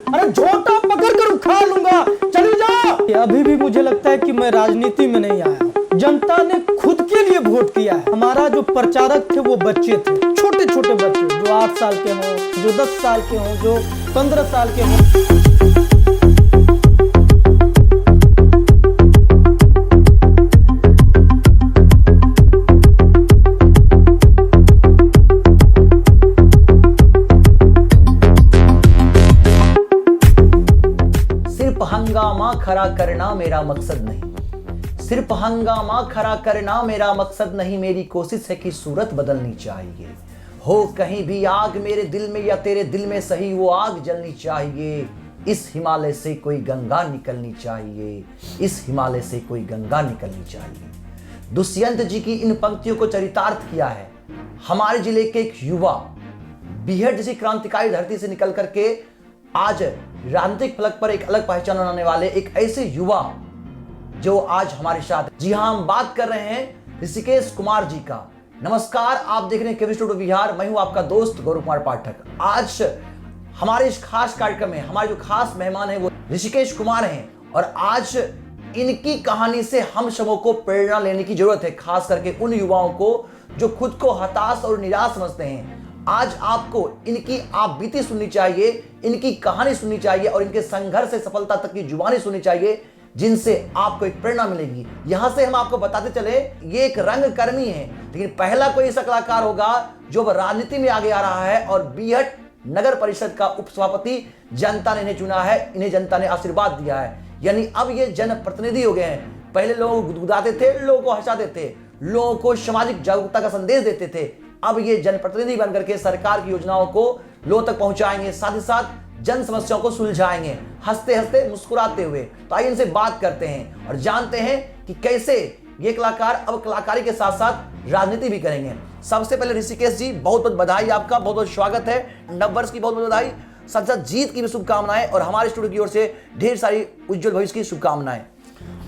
अरे झोटा पकड़ कर उखा लूंगा, चली जा। अभी भी मुझे लगता है कि मैं राजनीति में नहीं आया। जनता ने खुद के लिए वोट किया है। हमारा जो प्रचारक थे वो बच्चे थे, छोटे छोटे बच्चे, जो 8 साल के हों, जो 10 साल के हों, जो 15 साल के हों। हंगामा खड़ा करना मेरा मकसद नहीं, सिर्फ हंगामा खड़ा करना मेरा मकसद नहीं, मेरी कोशिश है कि सूरत बदलनी चाहिए। हो कहीं भी आग मेरे दिल में या तेरे दिल में सही, वो आग जलनी चाहिए। इस हिमालय से कोई गंगा निकलनी चाहिए, इस हिमालय से कोई गंगा निकलनी चाहिए। दुष्यंत जी की इन पंक्तियों को चरितार्थ किया है हमारे जिले के एक युवा, बीहड़ जैसी क्रांतिकारी धरती से निकल करके आज राजनीतिक फलक पर एक अलग पहचान बनाने वाले एक ऐसे युवा जो आज हमारे साथ। जी हां, हम बात कर रहे हैं ऋषिकेश कुमार जी का। नमस्कार, आप देख रहे हैं केवी स्टूडियो बिहार। मैं हूं आपका दोस्त गौरव कुमार पाठक। आज हमारे इस खास कार्यक्रम में हमारे जो खास मेहमान हैं वो ऋषिकेश कुमार हैं और आज इनकी कहानी से हम सबों को प्रेरणा लेने की जरूरत है, खास करके उन युवाओं को जो खुद को हताश और निराश समझते हैं। आज आपको इनकी आप बीती सुननी चाहिए, इनकी कहानी सुननी चाहिए और इनके संघर्ष से सफलता तक की जुबानी सुननी चाहिए, जिनसे आपको एक प्रेरणा मिलेगी। यहां से हम आपको बताते चले, ये एक रंगकर्मी है, लेकिन पहला कोई ऐसा कलाकार होगा जो राजनीति में आगे आ रहा है और बीहड़ नगर परिषद का उपसभापति जनता ने इन्हें चुना है, इन्हें जनता ने आशीर्वाद दिया है, यानी अब ये जनप्रतिनिधि हो गए हैं। पहले लोग गुदगुदाते थे, लोगों को हंसाते थे, लोगों को सामाजिक जागरूकता का संदेश देते थे। अब ये जनप्रतिनिधि बनकर के सरकार की योजनाओं को लोगों तक पहुंचाएंगे, साथ ही साथ जन समस्याओं को सुलझाएंगे, हंसते हंसते मुस्कुराते हुए। तो आइए इनसे बात करते हैं और जानते हैं कि कैसे ये कलाकार अब कलाकारी के साथ साथ राजनीति भी करेंगे। सबसे पहले ऋषिकेश जी, बहुत बहुत बधाई, आपका बहुत बहुत स्वागत है। नववर्ष की बहुत बहुत बधाई, साथ साथ जीत की भी शुभकामनाएं और हमारे स्टूडियो की ओर से ढेर सारी उज्जवल भविष्य की शुभकामनाएं।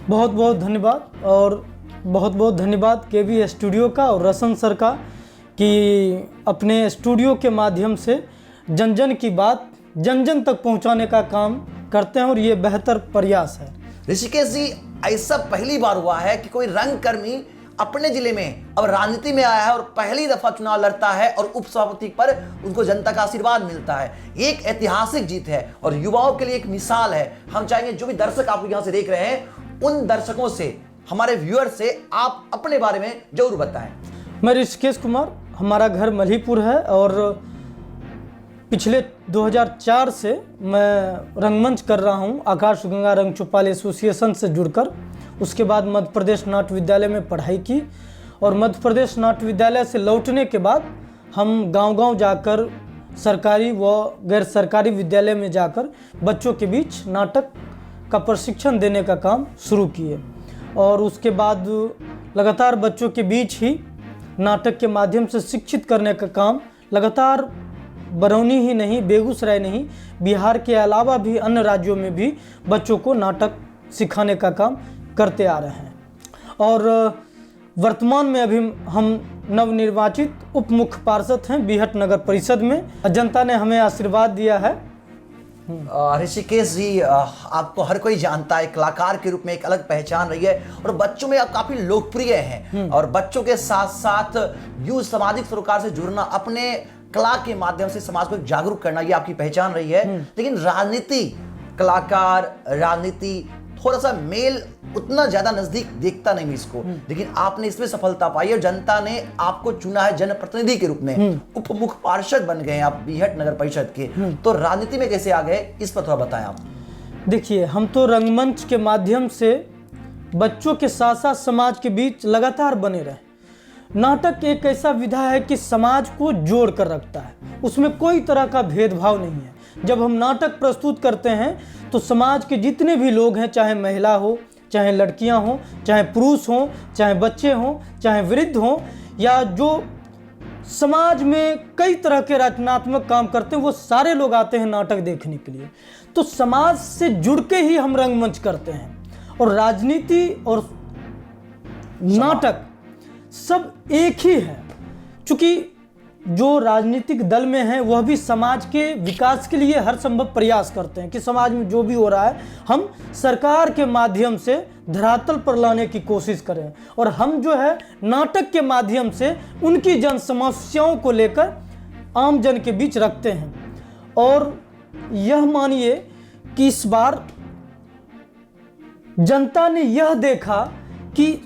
बहुत बहुत धन्यवाद और बहुत बहुत धन्यवाद केवी स्टूडियो का और रसन सर का कि अपने स्टूडियो के माध्यम से जन जन की बात जन जन तक पहुंचाने का काम करते हैं और ये बेहतर प्रयास है। ऋषिकेश जी, ऐसा पहली बार हुआ है कि कोई रंगकर्मी अपने जिले में अब राजनीति में आया है और पहली दफा चुनाव लड़ता है और उपसभापति पर उनको जनता का आशीर्वाद मिलता है। एक ऐतिहासिक जीत है और युवाओं के लिए एक मिसाल है। हम चाहेंगे जो भी दर्शक आपको यहाँ से देख रहे हैं, उन दर्शकों से, हमारे व्यूअर से आप अपने बारे में जरूर बताएं। मैं ऋषिकेश कुमार, हमारा घर मल्हीपुर है और पिछले 2004 से मैं रंगमंच कर रहा हूँ आकाश गंगा रंग चौपाल एसोसिएशन से जुड़कर। उसके बाद मध्य प्रदेश नाट्य विद्यालय में पढ़ाई की और मध्य प्रदेश नाट्य विद्यालय से लौटने के बाद हम गांव-गांव जाकर सरकारी व गैर सरकारी विद्यालय में जाकर बच्चों के बीच नाटक का प्रशिक्षण देने का काम शुरू किए और उसके बाद लगातार बच्चों के बीच ही नाटक के माध्यम से शिक्षित करने का काम लगातार बरौनी ही नहीं, बेगूसराय नहीं, बिहार के अलावा भी अन्य राज्यों में भी बच्चों को नाटक सिखाने का काम करते आ रहे हैं। और वर्तमान में अभी हम नवनिर्वाचित उप मुख्य पार्षद हैं बीहड़ नगर परिषद में। जनता ने हमें आशीर्वाद दिया है। ऋषिकेश जी, आपको हर कोई जानता है, कलाकार के रूप में एक अलग पहचान रही है और बच्चों में आप काफी लोकप्रिय हैं और बच्चों के साथ साथ यूं सामाजिक सरोकार से जुड़ना, अपने कला के माध्यम से समाज को जागरूक करना, ये आपकी पहचान रही है। लेकिन राजनीति, कलाकार, राजनीति थोड़ा सा मेल उतना ज्यादा नजदीक देखता नहीं इसको, लेकिन आपने इसमें सफलता पाई और जनता ने आपको चुना है जनप्रतिनिधि के रूप में। उप मुख्य पार्षद बन गए हैं आप बीहड़ नगर परिषद के। तो राजनीति में कैसे आ गए, इस पर थोड़ा बताएं आप। देखिए, हम तो रंगमंच के माध्यम से बच्चों के साथ साथ समाज के बीच लगातार बने रहे। नाटक एक ऐसा विधा है कि समाज को जोड़ कर रखता है, उसमें कोई तरह का भेदभाव नहीं है। जब हम नाटक प्रस्तुत करते हैं तो समाज के जितने भी लोग हैं, चाहे महिला हो, चाहे लड़कियां हो, चाहे पुरुष हो, चाहे बच्चे हों, चाहे वृद्ध हों, या जो समाज में कई तरह के रचनात्मक काम करते हैं, वो सारे लोग आते हैं नाटक देखने के लिए। तो समाज से जुड़ के ही हम रंगमंच करते हैं और राजनीति और नाटक सब एक ही है। चूंकि जो राजनीतिक दल में हैं वह भी समाज के विकास के लिए हर संभव प्रयास करते हैं कि समाज में जो भी हो रहा है हम सरकार के माध्यम से धरातल पर लाने की कोशिश करें, और हम जो है नाटक के माध्यम से उनकी जन समस्याओं को लेकर आम जन के बीच रखते हैं। और यह मानिए कि इस बार जनता ने यह देखा कि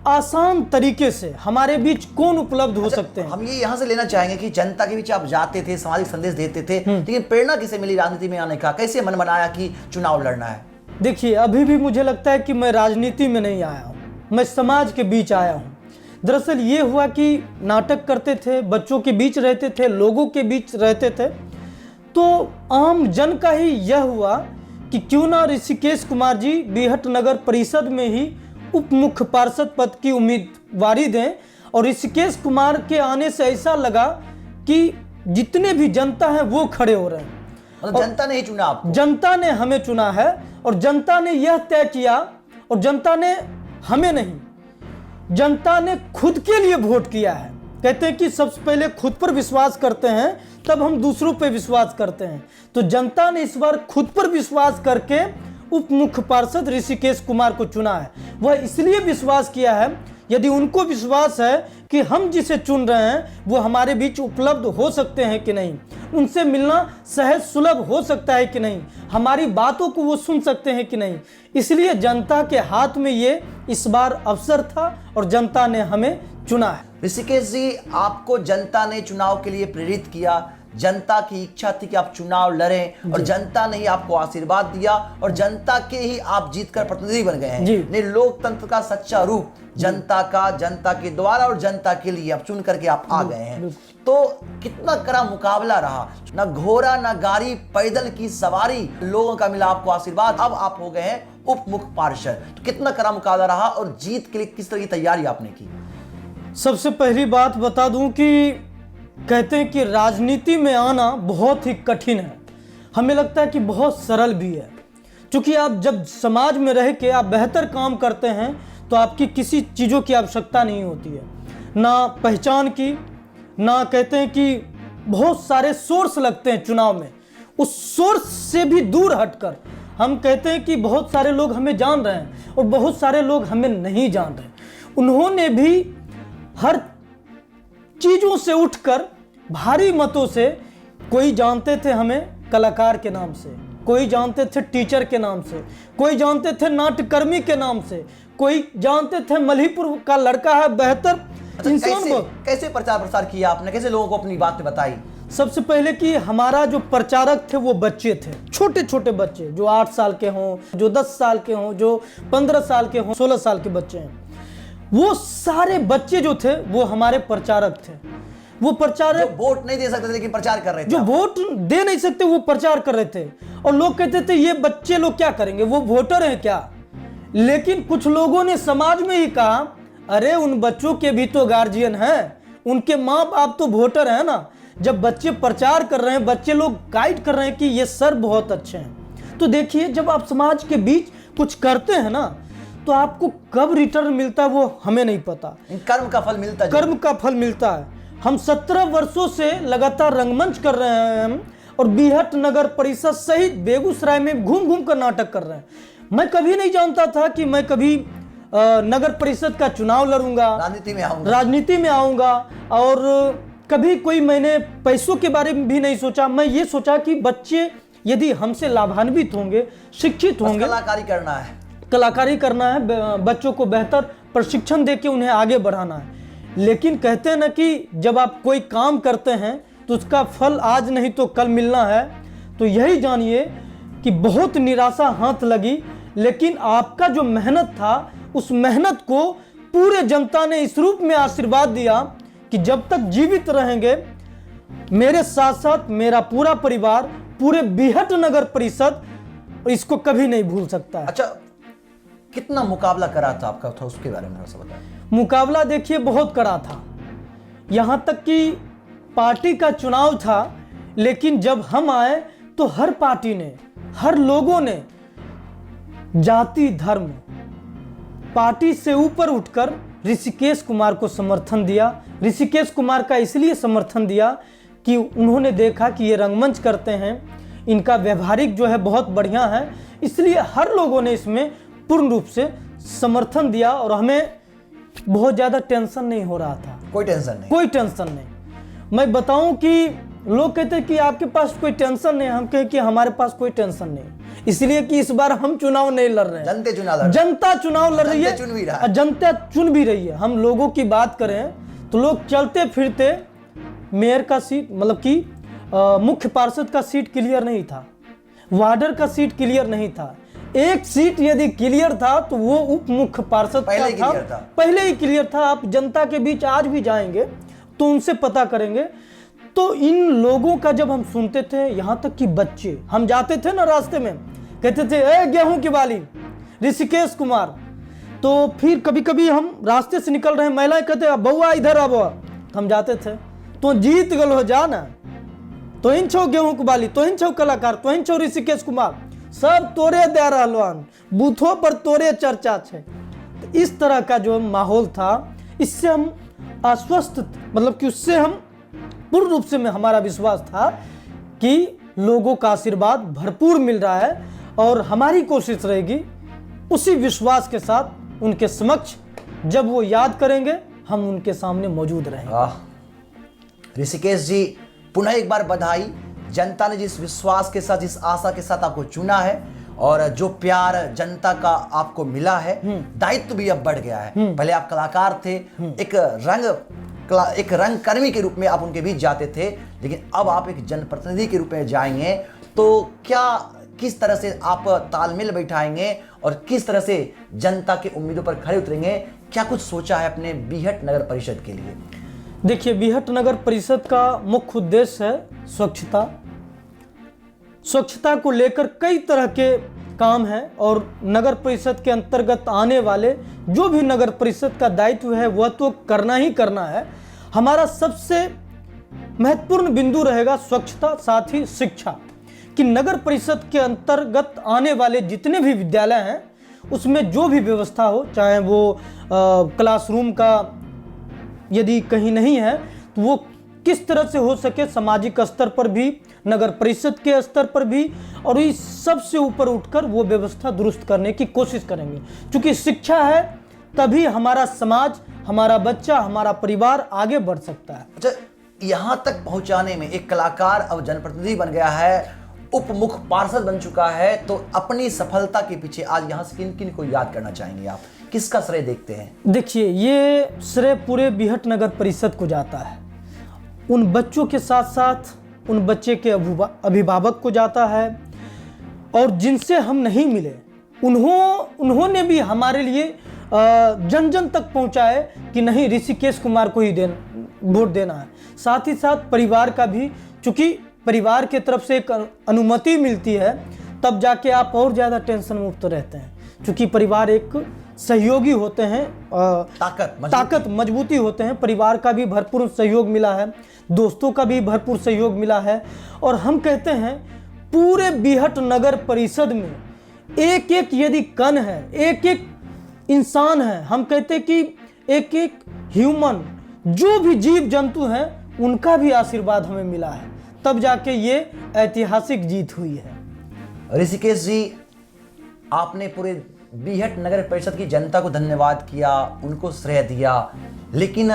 आसान तरीके से हमारे बीच कौन उपलब्ध हो सकते हैं। हम ये यहाँ से लेना चाहेंगे कि जनता के बीच आप जाते थे, सामाजिक संदेश देते थे, लेकिन प्रेरणा किसे मिली राजनीति में आने का? कैसे मन बनाया कि चुनाव लड़ना है? देखिए, अभी भी मुझे लगता है कि मैं राजनीति में नहीं आया हूँ, मैं समाज के बीच आया हूँ। दरअसल ये हुआ कि नाटक करते थे, बच्चों के बीच रहते थे, लोगों के बीच रहते थे, तो आम जन का ही यह हुआ कि क्यों ना ऋषिकेश कुमार जी बीहट नगर परिषद में ही उप मुख्य पार्षद पद की उम्मीदवारी दें। और ऋषिकेश कुमार के आने से ऐसा लगा कि जितने भी जनता है वो खड़े हो रहे हैं। मतलब जनता ने ही चुना आपको? जनता ने हमें चुना है, और जनता ने यह तय किया, और जनता ने हमें नहीं, जनता ने खुद के लिए वोट किया है। कहते हैं कि सबसे पहले खुद पर विश्वास करते हैं तब हम दूसरों पर विश्वास करते हैं। तो जनता ने इस बार खुद पर विश्वास करके उप मुख्य पार्षद ऋषिकेश कुमार को चुना है। वह इसलिए विश्वास किया है, यदि उनको विश्वास है कि हम जिसे चुन रहे हैं वो हमारे बीच उपलब्ध हो सकते हैं कि नहीं, उनसे मिलना सहज सुलभ हो सकता है कि नहीं, हमारी बातों को वो सुन सकते हैं कि नहीं, इसलिए जनता के हाथ में ये इस बार अवसर था और जनता ने हमें चुना है। ऋषिकेश जी, आपको जनता ने चुनाव के लिए प्रेरित किया, जनता की इच्छा थी कि आप चुनाव लड़ें, और जनता ने ही आपको आशीर्वाद दिया, और जनता के ही आप जीतकर प्रतिनिधि बन गए हैं। ने लोकतंत्र का सच्चा रूप जनता का, जनता के द्वारा और जनता के लिए आप चुन करके आप आ गए हैं। तो कितना कड़ा मुकाबला रहा, ना घोड़ा ना गाड़ी, पैदल की सवारी, लोगों का मिला आपको आशीर्वाद, अब आप हो गए हैं उप मुख्य पार्षद। तो कितना कड़ा मुकाबला रहा और जीत के लिए किस तरह की तैयारी आपने की? सबसे पहली बात बता दूं कि कहते हैं कि राजनीति में आना बहुत ही कठिन है, हमें लगता है कि बहुत सरल भी है, क्योंकि आप जब समाज में रह के आप बेहतर काम करते हैं तो आपकी किसी चीज़ों की आवश्यकता नहीं होती है, ना पहचान की, ना कहते हैं कि बहुत सारे सोर्स लगते हैं चुनाव में, उस सोर्स से भी दूर हटकर हम कहते हैं कि बहुत सारे लोग हमें जान रहे हैं और बहुत सारे लोग हमें नहीं जान रहे। उन्होंने भी हर चीज़ों से उठकर भारी मतों से, कोई जानते थे हमें कलाकार के नाम से, कोई जानते थे टीचर के नाम से, कोई जानते थे नाट्यकर्मी के नाम से, कोई जानते थे मल्हीपुर का लड़का है बेहतर इंसान को। कैसे प्रचार प्रसार किया आपने, कैसे लोगों को अपनी बातें बताई? सबसे पहले कि हमारा जो प्रचारक थे वो बच्चे थे, छोटे छोटे बच्चे, जो 8 साल के हों, जो 10 साल के हों, जो 15 साल के हों, 16 साल के बच्चे हैं, वो सारे बच्चे जो थे वो हमारे प्रचारक थे। वो प्रचारक जो वोट नहीं दे सकते थे लेकिन प्रचार कर रहे थे, जो वोट दे नहीं सकते वो प्रचार कर रहे थे, और लोग कहते थे ये बच्चे लोग क्या करेंगे, वो वोटर हैं क्या। लेकिन कुछ लोगों ने समाज में ही कहा, अरे उन बच्चों के भी तो गार्जियन हैं, उनके माँ बाप तो वोटर हैं ना। जब बच्चे प्रचार कर रहे हैं, बच्चे लोग गाइड कर रहे हैं कि ये सर बहुत अच्छे हैं, तो देखिए जब आप समाज के बीच कुछ करते हैं ना तो आपको कब रिटर्न मिलता है वो हमें नहीं पता। कर्म का फल मिलता है, कर्म का फल मिलता है। हम 17 वर्षों से लगातार रंगमंच कर रहे हैं हम, और बीहट नगर परिषद सहित बेगूसराय में घूम घूम कर नाटक कर रहे हैं। मैं कभी नहीं जानता था कि मैं कभी नगर परिषद का चुनाव लड़ूंगा, राजनीति में आऊंगा, और कभी कोई मैंने पैसों के बारे में भी नहीं सोचा। मैं ये सोचा कि बच्चे यदि हमसे लाभान्वित होंगे, शिक्षित होंगे, कलाकारी करना है, बच्चों को बेहतर प्रशिक्षण देके उन्हें आगे बढ़ाना है। लेकिन कहते हैं ना कि जब आप कोई काम करते हैं तो उसका फल आज नहीं तो कल मिलना है। तो यही जानिए कि बहुत निराशा हाथ लगी, लेकिन आपका जो मेहनत था उस मेहनत को पूरे जनता ने इस रूप में आशीर्वाद दिया कि जब तक जीवित रहेंगे मेरे साथ साथ मेरा पूरा परिवार, पूरे बीहट नगर परिषद इसको कभी नहीं भूल सकता है। अच्छा, कितना मुकाबला करा था आपका, था उसके बारे में बताएं। मुकाबला देखिए बहुत कड़ा था, यहां तक कि पार्टी का चुनाव था, लेकिन जब हम आए तो हर पार्टी ने, हर लोगों ने जाति धर्म पार्टी से ऊपर उठकर ऋषिकेश कुमार को समर्थन दिया। ऋषिकेश कुमार का इसलिए समर्थन दिया कि उन्होंने देखा कि ये रंगमंच करते हैं, इनका व्यवहारिक जो है बहुत बढ़िया है, इसलिए हर लोगों ने इसमें पूर्ण रूप से समर्थन दिया और हमें बहुत ज़्यादा टेंशन नहीं हो रहा था। कोई टेंशन नहीं, कोई टेंशन नहीं। मैं बताऊं कि लोग कहते हैं कि आपके पास कोई टेंशन नहीं, हम कहें कि हमारे पास कोई टेंशन नहीं, इसलिए कि इस बार हम चुनाव नहीं लड़ रहे हैं, जनता चुनाव लड़ रही है, चुन भी रहा है। जनता चुन भी रही है। हम लोगों की बात करें तो लोग चलते फिरते मेयर का सीट, मतलब कि मुख्य पार्षद का सीट क्लियर नहीं था, वार्डर का सीट क्लियर नहीं था। एक सीट यदि क्लियर था तो वो उप मुख्य पार्षद का था, पहले ही क्लियर था। आप जनता के बीच आज भी जाएंगे तो उनसे पता करेंगे। तो इन लोगों का जब हम सुनते थे, यहाँ तक कि बच्चे, हम जाते थे ना रास्ते में, कहते थे ए गेहूं की बाली ऋषिकेश कुमार, तो फिर कभी कभी हम रास्ते से निकल रहे हैं, महिलाएं कहते बउआ इधर आ बउआ, हम जाते थे तो जीत गल हो जा ना, तो इन छो गेहूं की बाली, तो इन छो कलाकार, तो इन छो ऋषिकेश कुमार, सब तोरे दे रहलवान, बूथों पर तोरे चर्चा छे। तो इस तरह का जो माहौल था, इससे हम आश्वस्त, मतलब कि उससे हम पूर्ण रूप से में हमारा विश्वास था कि लोगों का आशीर्वाद भरपूर मिल रहा है और हमारी कोशिश रहेगी उसी विश्वास के साथ उनके समक्ष जब वो याद करेंगे हम उनके सामने मौजूद रहेंगे। ऋषिकेश जी, पुनः एक बार बधाई। जनता ने जिस विश्वास के साथ, जिस आशा के साथ आपको चुना है और जो प्यार जनता का आपको मिला है, दायित्व भी अब बढ़ गया है। पहले आप कलाकार थे, एक रंगकर्मी के रूप में आप उनके बीच जाते थे, लेकिन अब आप एक जनप्रतिनिधि के रूप में जाएंगे, तो किस तरह से आप तालमेल बैठाएंगे और किस तरह से जनता के उम्मीदों पर खड़े उतरेंगे? क्या कुछ सोचा है अपने बीहट नगर परिषद के लिए? देखिए, बीहट नगर परिषद का मुख्य उद्देश्य है स्वच्छता। स्वच्छता को लेकर कई तरह के काम हैं और नगर परिषद के अंतर्गत आने वाले जो भी नगर परिषद का दायित्व है वह तो करना ही करना है। हमारा सबसे महत्वपूर्ण बिंदु रहेगा स्वच्छता, साथ ही शिक्षा, कि नगर परिषद के अंतर्गत आने वाले जितने भी विद्यालय हैं उसमें जो भी व्यवस्था हो, चाहे वो क्लासरूम का यदि कहीं नहीं है तो वो किस तरह से हो सके सामाजिक स्तर पर भी, नगर परिषद के स्तर पर भी, और इस सबसे ऊपर उठकर वो व्यवस्था दुरुस्त करने की कोशिश करेंगे। क्योंकि शिक्षा है तभी हमारा समाज, हमारा बच्चा, हमारा परिवार आगे बढ़ सकता है। अच्छा, यहाँ तक पहुँचाने में एक कलाकार अब जनप्रतिनिधि बन गया है, उप मुख्य पार्षद बन चुका है, तो अपनी सफलता के पीछे आज यहाँ से किन किन को याद करना चाहेंगे आप? किसका श्रेय देखते हैं? देखिए, ये श्रेय पूरे बीहट नगर परिषद को जाता है। उन बच्चों के साथ साथ उन बच्चे के अभिभावक को जाता है और जिनसे हम नहीं मिले उन्होंने भी हमारे लिए जन जन तक पहुंचाए कि नहीं, ऋषिकेश कुमार को ही वोट देना है। साथ ही साथ परिवार का भी, चूंकि परिवार के तरफ से एक अनुमति मिलती है तब जाके आप और ज़्यादा टेंशन मुक्त रहते हैं, क्योंकि परिवार एक सहयोगी होते हैं, ताकत मजबूती होते हैं। परिवार का भी भरपूर सहयोग मिला है, दोस्तों का भी भरपूर सहयोग मिला है, और हम कहते हैं पूरे बीहट नगर परिषद में एक एक यदि कण है, एक एक इंसान है, हम कहते हैं कि एक एक ह्यूमन, जो भी जीव जंतु हैं उनका भी आशीर्वाद हमें मिला है, तब जाके ये ऐतिहासिक जीत हुई है। ऋषिकेश जी, आपने पूरे बीहट नगर परिषद की जनता को धन्यवाद किया, उनको श्रेय दिया, लेकिन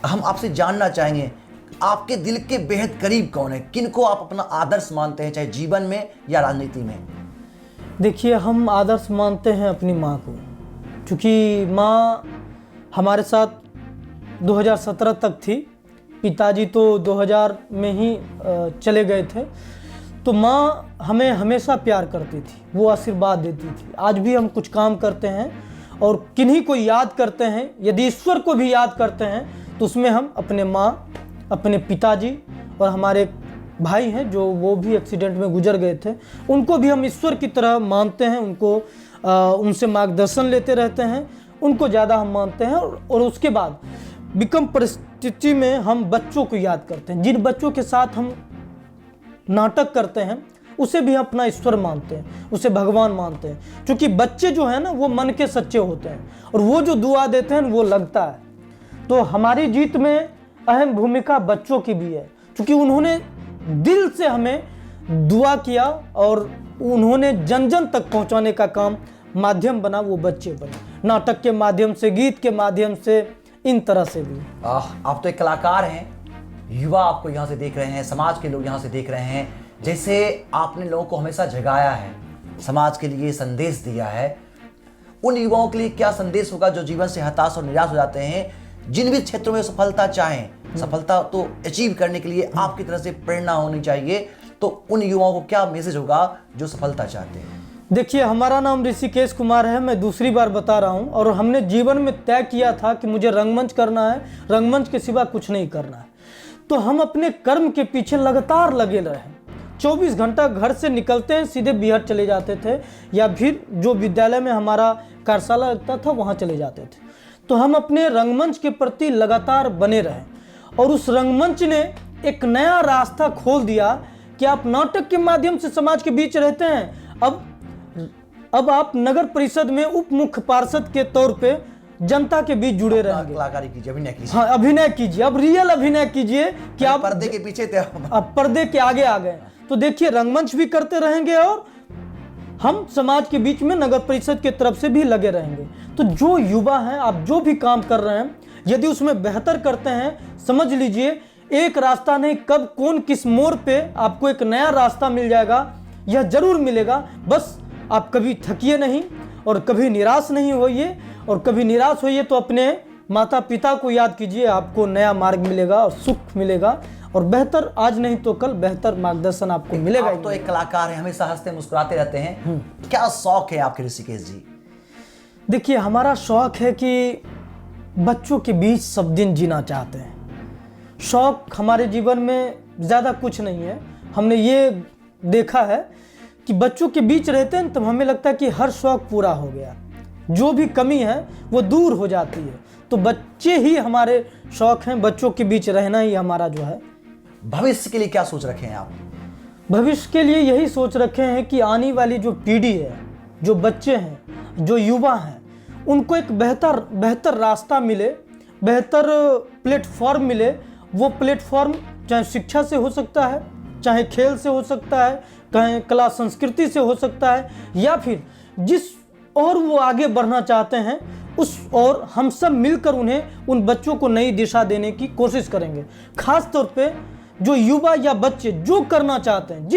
हम आपसे जानना चाहेंगे आपके दिल के बेहद करीब कौन है? किनको आप अपना आदर्श मानते हैं, चाहे जीवन में या राजनीति में? देखिए, हम आदर्श मानते हैं अपनी माँ को, क्योंकि माँ हमारे साथ 2017 तक थी, पिताजी तो 2000 में ही चले गए थे, तो माँ हमें हमेशा प्यार करती थी, वो आशीर्वाद देती थी। आज भी हम कुछ काम करते हैं और किन्हीं को याद करते हैं, यदि ईश्वर को भी याद करते हैं तो उसमें हम अपने माँ, अपने पिताजी और हमारे भाई हैं जो वो भी एक्सीडेंट में गुजर गए थे, उनको भी हम ईश्वर की तरह मानते हैं, उनसे मार्गदर्शन लेते रहते हैं, उनको ज़्यादा हम मानते हैं। और उसके बाद विकम परिस्थिति में हम बच्चों को याद करते हैं, जिन बच्चों के साथ हम नाटक करते हैं उसे भी अपना ईश्वर मानते हैं, उसे भगवान मानते हैं। क्योंकि बच्चे जो है ना वो मन के सच्चे होते हैं और वो जो दुआ देते हैं वो लगता है। तो हमारी जीत में अहम भूमिका बच्चों की भी है, क्योंकि उन्होंने दिल से हमें दुआ किया और उन्होंने जन जन तक पहुंचाने का काम माध्यम बना, वो बच्चे बने। नाटक के माध्यम से, गीत के माध्यम से, इन तरह से भी। आप तो एक कलाकार हैं, युवा आपको यहाँ से देख रहे हैं, समाज के लोग यहाँ से देख रहे हैं। जैसे आपने लोगों को हमेशा जगाया है, समाज के लिए संदेश दिया है, उन युवाओं के लिए क्या संदेश होगा जो जीवन से हताश और निराश हो जाते हैं, जिन भी क्षेत्रों में सफलता चाहें, सफलता तो अचीव करने के लिए आपकी तरफ से प्रेरणा होनी चाहिए, तो उन युवाओं को क्या मैसेज होगा जो सफलता चाहते हैं? देखिए, हमारा नाम ऋषिकेश कुमार है, मैं दूसरी बार बता रहा हूँ, और हमने जीवन में तय किया था कि मुझे रंगमंच करना है, रंगमंच के सिवा कुछ नहीं करना है। तो हम अपने कर्म के पीछे लगातार लगे रहे। 24 घंटा घर से निकलते हैं, सीधे बिहार चले जाते थे, या फिर जो विद्यालय में हमारा कार्यशाला लगता था वहाँ चले जाते थे। तो हम अपने रंगमंच के प्रति लगातार बने रहे, और उस रंगमंच ने एक नया रास्ता खोल दिया कि आप नाटक के माध्यम से समाज के बीच रहते हैं। अब आप नगर परिषद में उप मुख्य पार्षद के तौर पे जनता के बीच जुड़े रहेंगे। कलाकारी कीजिए, अभिनय कीजिए। हाँ, अभिनय कीजिए, अब रियल अभिनय कीजिए कि आप पर्दे के पीछे थे, अब पर्दे के आगे आ गए। तो देखिए, रंगमंच भी करते रहेंगे और हम समाज के बीच में नगर परिषद की तरफ से भी लगे रहेंगे। तो जो युवा हैं, आप जो भी काम कर रहे हैं, यदि उसमें बेहतर करते हैं, समझ लीजिए एक रास्ता नहीं, कब कौन किस मोड़ पे आपको एक नया रास्ता मिल जाएगा, यह जरूर मिलेगा। बस आप कभी थकिए नहीं और कभी निराश नहीं होइए, और कभी निराश होइए तो अपने माता पिता को याद कीजिए, आपको नया मार्ग मिलेगा और सुख मिलेगा, और बेहतर आज नहीं तो कल बेहतर मार्गदर्शन आपको मिलेगा। आप तो एक कलाकार हैं, हमेशा हंसते मुस्कुराते रहते हैं, क्या शौक है आपके ऋषिकेश जी? देखिए, हमारा शौक है कि बच्चों के बीच सब दिन जीना चाहते हैं। शौक हमारे जीवन में ज़्यादा कुछ नहीं है। हमने ये देखा है कि बच्चों के बीच रहते हैं तब हमें लगता है कि हर शौक पूरा हो गया, जो भी कमी है वो दूर हो जाती है। तो बच्चे ही हमारे शौक हैं, बच्चों के बीच रहना ही हमारा जो है। भविष्य के लिए क्या सोच रखे हैं आप? भविष्य के लिए यही सोच रखे हैं कि आने वाली जो पीढ़ी है, जो बच्चे हैं, जो युवा हैं, उनको एक बेहतर रास्ता मिले, बेहतर प्लेटफॉर्म मिले। वो प्लेटफॉर्म चाहे शिक्षा से हो सकता है, चाहे खेल से हो सकता है, चाहे कला संस्कृति से हो सकता है, या फिर जिस और वो आगे बढ़ना चाहते हैं उस और हम सब मिलकर उन्हें, उन बच्चों को नई दिशा देने की कोशिश करेंगे। खास तौर पे जो युवा या बच्चे जो करना चाहते हैं,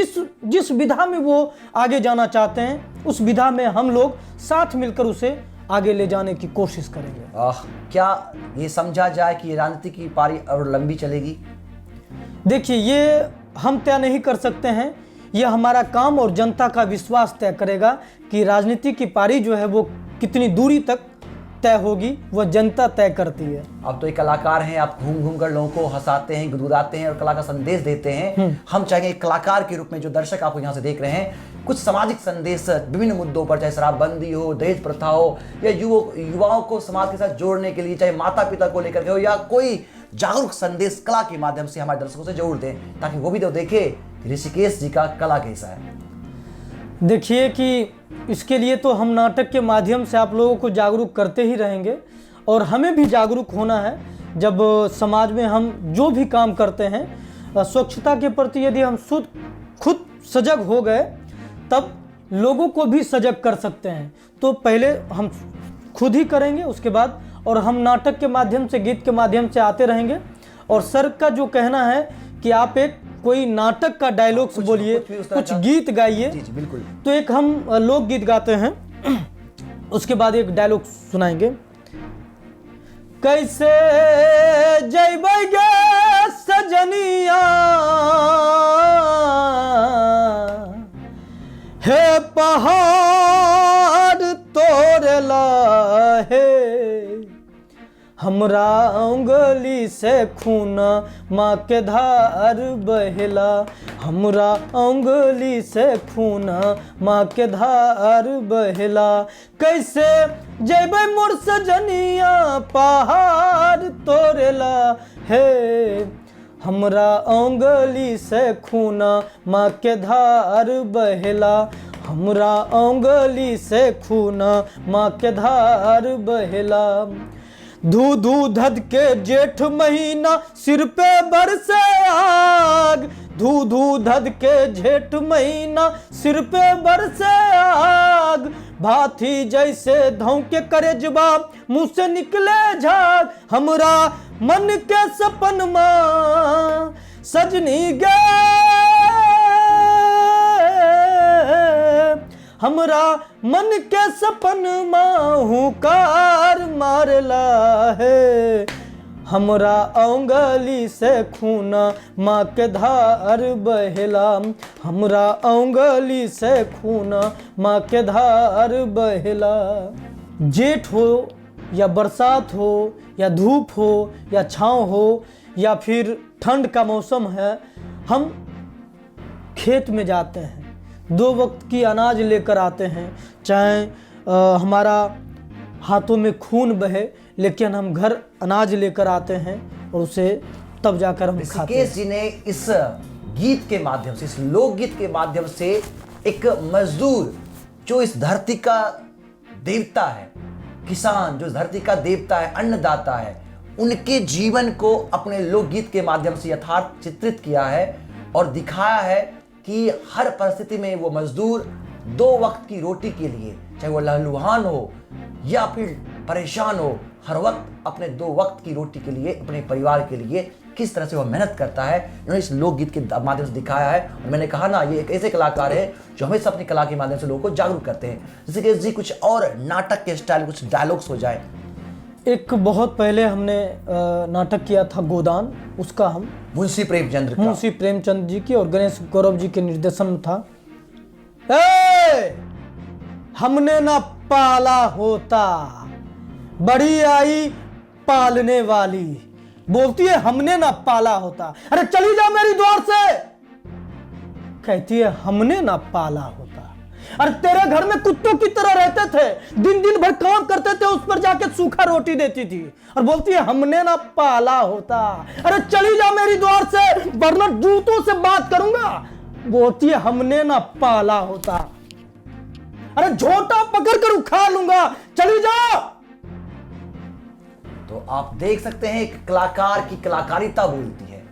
जिस विधा में वो आगे जाना चाहते हैं, उस विधा में हम लोग साथ मिलकर उसे आगे ले जाने की कोशिश करेंगे। क्या ये समझा जाए कि ये राजनीति की पारी और लंबी चलेगी? देखिए, ये हम तय नहीं कर सकते हैं, यह हमारा काम और जनता का विश्वास तय करेगा कि राजनीति की पारी जो है वो कितनी दूरी तक तय होगी, वह जनता तय करती है। आप तो एक कलाकार हैं, आप घूम घूम कर लोगों को हंसाते हैं, गुदगुदाते हैं और कला का संदेश देते हैं। हम चाहेंगे एक कलाकार के रूप में, जो दर्शक आपको यहाँ से देख रहे हैं, कुछ सामाजिक संदेश विभिन्न मुद्दों पर, चाहे शराबबंदी हो, दहेज प्रथा हो, या युवाओं को समाज के साथ जोड़ने के लिए, चाहे माता पिता को लेकर के हो, या कोई जागरूक संदेश कला के माध्यम से हमारे दर्शकों से जरूर दें, ताकि वो भी तो देखे कि ऋषिकेश जी का कला कैसा है। देखिए कि इसके लिए तो हम नाटक के माध्यम से आप लोगों को जागरूक करते ही रहेंगे, और हमें भी जागरूक होना है। जब समाज में हम जो भी काम करते हैं, स्वच्छता के प्रति यदि हम खुद सजग हो गए, तब लोगों को भी सजग कर सकते हैं। तो पहले हम खुद ही करेंगे, उसके बाद और हम नाटक के माध्यम से, गीत के माध्यम से आते रहेंगे। और सर का जो कहना है कि आप एक कोई नाटक का डायलॉग्स बोलिए, कुछ गीत गाइए। बिल्कुल। तो एक हम लोकगीत गाते हैं, उसके बाद एक डायलॉग सुनाएंगे। कैसे जैबै गे सजनिया हे पहाड़ तोड़ला हे, हमरा उंगली से खून माँ के धार बहेला, हमरा उंगली से खून माँ के धार बहेला। कैसे जैबै मोर सजनिया पहाड़ तोड़ला हे, हमरा उंगली से खूना माँ के धार बहेला, हमरा उंगली से खूना माँ के धार बहेला। धू धू धध के जेठ महीना सिर पे बरसे आग, धू धू धध के जेठ महीना सिर पे बरसे आग। भाथी जैसे धौ के करे जवाब मुंह से निकले झाग, हमरा मन के सपन माँ सजनी गे, हमरा मन के सपन माँ हुकार मारला है। हमरा उंगली से खूना माँ के धार बहेला, हमरा उंगली से खूना माँ के धार बहेला। जेठ हो या बरसात हो या धूप हो या छाँव हो या फिर ठंड का मौसम है, हम खेत में जाते हैं, 2 वक्त की अनाज लेकर आते हैं, चाहे हमारा हाथों में खून बहे, लेकिन हम घर अनाज लेकर आते हैं और उसे तब जाकर हम खाते हैं। ऋषिकेश जी ने इस गीत के माध्यम से, इस लोकगीत के माध्यम से एक मजदूर जो इस धरती का देवता है, किसान जो इस धरती का देवता है, अन्नदाता है, उनके जीवन को अपने लोकगीत के माध्यम से यथार्थ चित्रित किया है और दिखाया है कि हर परिस्थिति में वो मजदूर 2 वक्त की रोटी के लिए, चाहे वो लहलुहान हो या फिर परेशान हो, हर वक्त अपने 2 वक्त की रोटी के लिए, अपने परिवार के लिए किस तरह से वह मेहनत करता है, इन्होंने इस लोकगीत के माध्यम से दिखाया है। और मैंने कहा ना, ये एक ऐसे कलाकार है जो हमेशा अपनी कला के माध्यम से लोगों को जागरूक करते हैं। ऋषिकेश जी कुछ और नाटक के स्टाइल, कुछ डायलॉग्स हो जाए। एक बहुत पहले हमने नाटक किया था गोदान, उसका हम मुंशी प्रेमचंद जी की और गणेश गौरव जी के निर्देशन में था। हमने ना पाला होता, बड़ी आई पालने वाली, बोलती है हमने ना पाला होता, अरे चली जा मेरी द्वार से, कहती है हमने ना पाला होता। अरे तेरे घर में कुत्तों की तरह रहते थे, दिन दिन भर काम करते थे, उस पर जाके सूखा रोटी देती थी, और बोलती है हमने ना पाला होता, अरे चली जा मेरी द्वार से वरना जूतों से बात करूंगा, बोलती है हमने ना पाला होता, अरे झोटा पकड़ कर उखा लूंगा, चली जा। तो आप देख सकते हैं एक कलाकार की कलाकारिता बोलती है।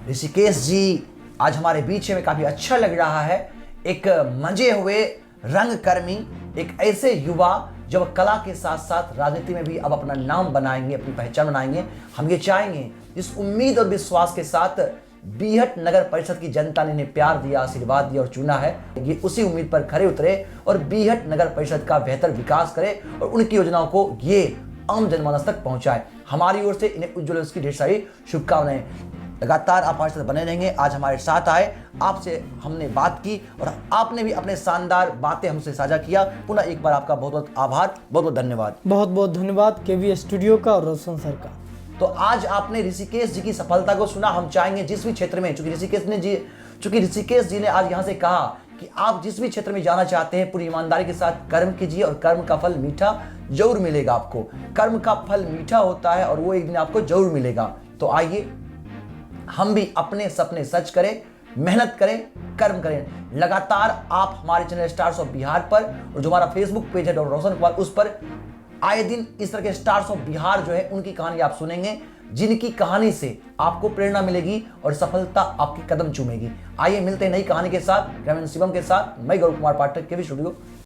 ऋषिकेश जी आज हमारे बीच में काफी अच्छा लग रहा है, एक मंजे हुए रंगकर्मी, एक ऐसे युवा जो कला के साथ साथ राजनीति में भी अब अपना नाम बनाएंगे, अपनी पहचान बनाएंगे। हम ये चाहेंगे जिस उम्मीद और विश्वास के साथ बीहट नगर परिषद की जनता ने इन्हें प्यार दिया, आशीर्वाद दिया और चुना है, ये उसी उम्मीद पर खरे उतरे और बीहट नगर परिषद का बेहतर विकास करे और उनकी योजनाओं को ये आम जनमानस तक पहुंचाए। हमारी ओर से इन्हें उज्ज्वल भविष्य की ढेर सारी शुभकामनाएं। लगातार आप हमारे साथ बने रहेंगे। आज हमारे साथ आए, आपसे हमने बात की और आपने भी अपने शानदार बातें हमसे साझा किया। पुनः एक बार आपका बहुत बहुत आभार, बहुत बहुत धन्यवाद। बहुत बहुत धन्यवाद केवी स्टूडियो का और रोशन सर का। तो आज आपने ऋषिकेश जी की सफलता को सुना। हम चाहेंगे जिस भी क्षेत्र में, चूंकि ऋषिकेश जी ने आज यहाँ से कहा कि आप जिस भी क्षेत्र में जाना चाहते हैं पूरी ईमानदारी के साथ कर्म कीजिए और कर्म का फल मीठा जरूर मिलेगा आपको। कर्म का फल मीठा होता है और वो एक दिन आपको जरूर मिलेगा। तो आइए हम भी अपने सपने सच करें, मेहनत करें, कर्म करें। लगातार आप हमारे चैनल स्टार्स ऑफ बिहार पर और जो हमारा फेसबुक पेज है डॉक्टर रोशन कुमार, उस पर आए दिन इस तरह के स्टार्स ऑफ बिहार जो है उनकी कहानी आप सुनेंगे, जिनकी कहानी से आपको प्रेरणा मिलेगी और सफलता आपकी कदम चूमेगी। आइए मिलते हैं नई कहानी के साथ, ग्रामीण शिवम के साथ। मैं गौरव कुमार पाठक, केवी स्टूडियो।